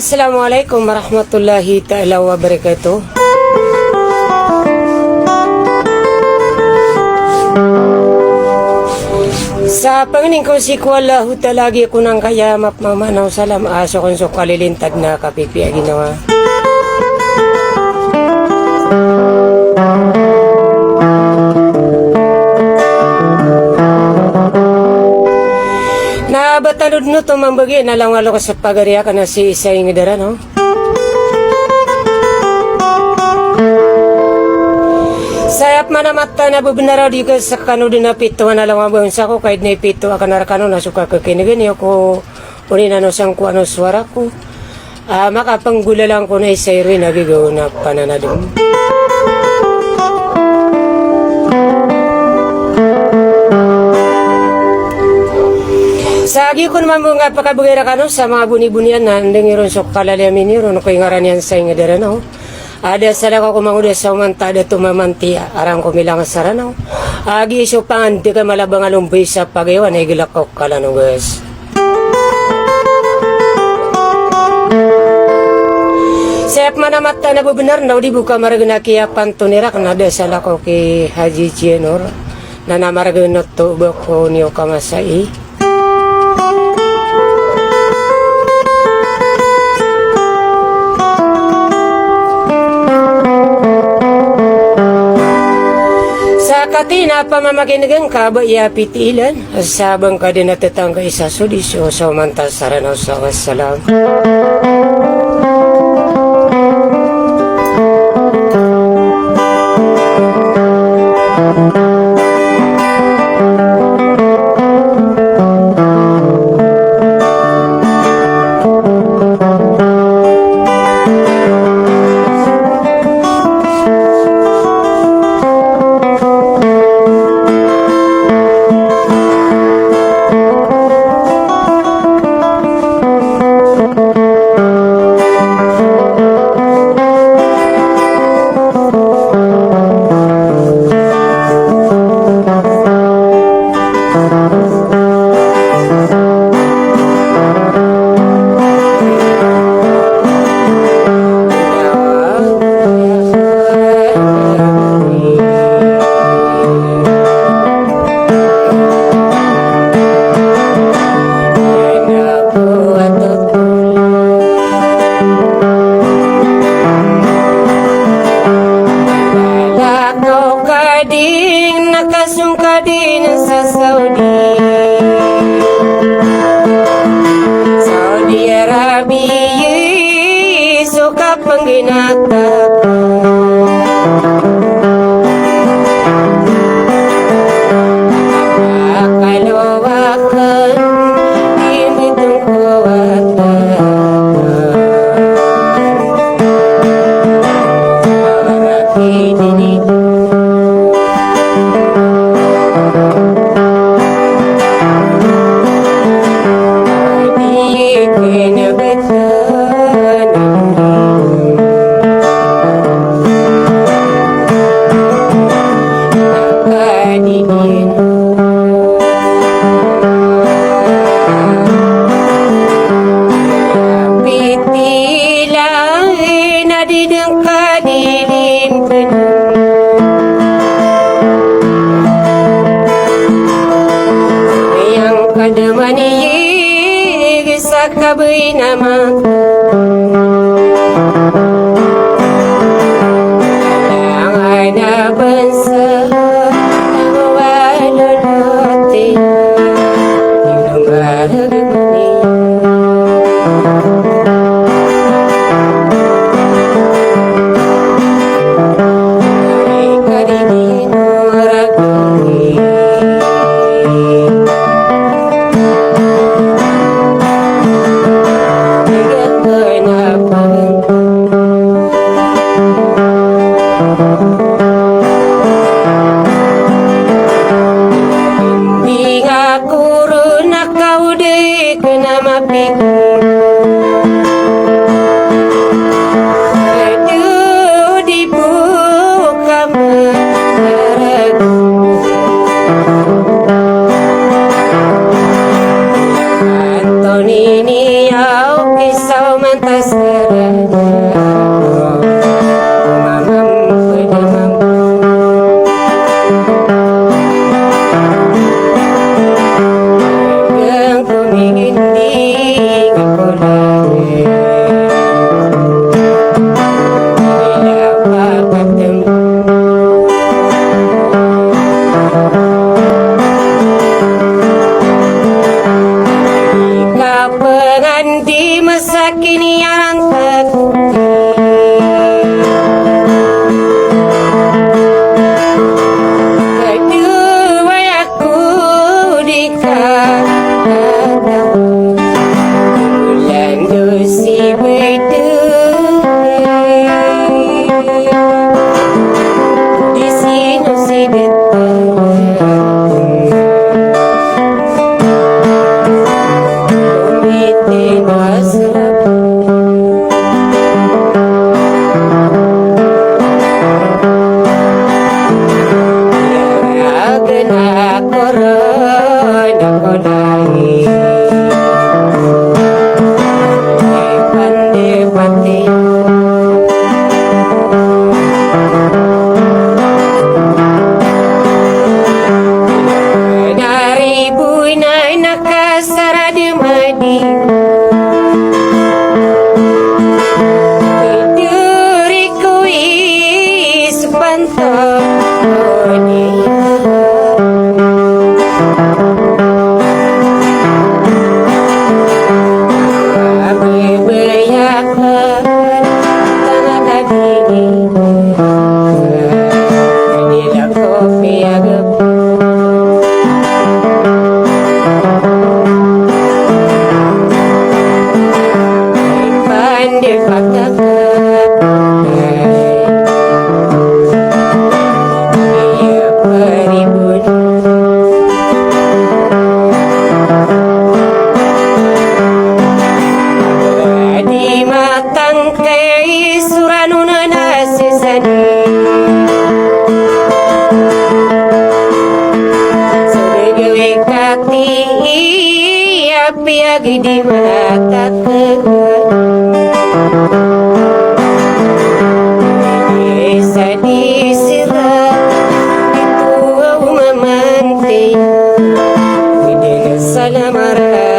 Assalamualaikum warahmatullahi ta'ala wabarakatuh. Sa Panginoon ko si Kualahu talagi ko nang kaya mapmamanaw salam aso kong so kalilintag na kapipiya ginawa. Batanod no tumambagi nalangalo ko sa pagariya ka na si Isay ngidara no. Sayap manamata na bubinaraw di ka sa kano din na pito na lang ang sa ko kahit na pito akan narakano na suka kakinigin ko unin ano sang ko ano swara ko. Makapanggula lang ko na Isay rin nagigaw na pananadong. Sagi ko naman mga pakabugay ka no, sa mga buni-bunian na andang iron so kalalamin iron no, kaya ngaran yan sa ingadera no. Ada sadaka ko manguda sa umanta ada tumamantia arang ko milang saranaw. Agi so pangan di ka malabang alumbay sa pagayawan ay gilakaw kala no guys. Sayap manamata na bubenar na di buka maragana kiya pantunirak na ada salako ki Haji Cienor na namaragana to bako niyo kamasai. Katina pamamaginagang kaba iya pitilan sabang ka din natatangga isa sudisyo sa umantas saranaw sa wassalam. Antonini au kisau mantas lagi di mata bisa disirat itu mamante. Pwede ka sa lamaran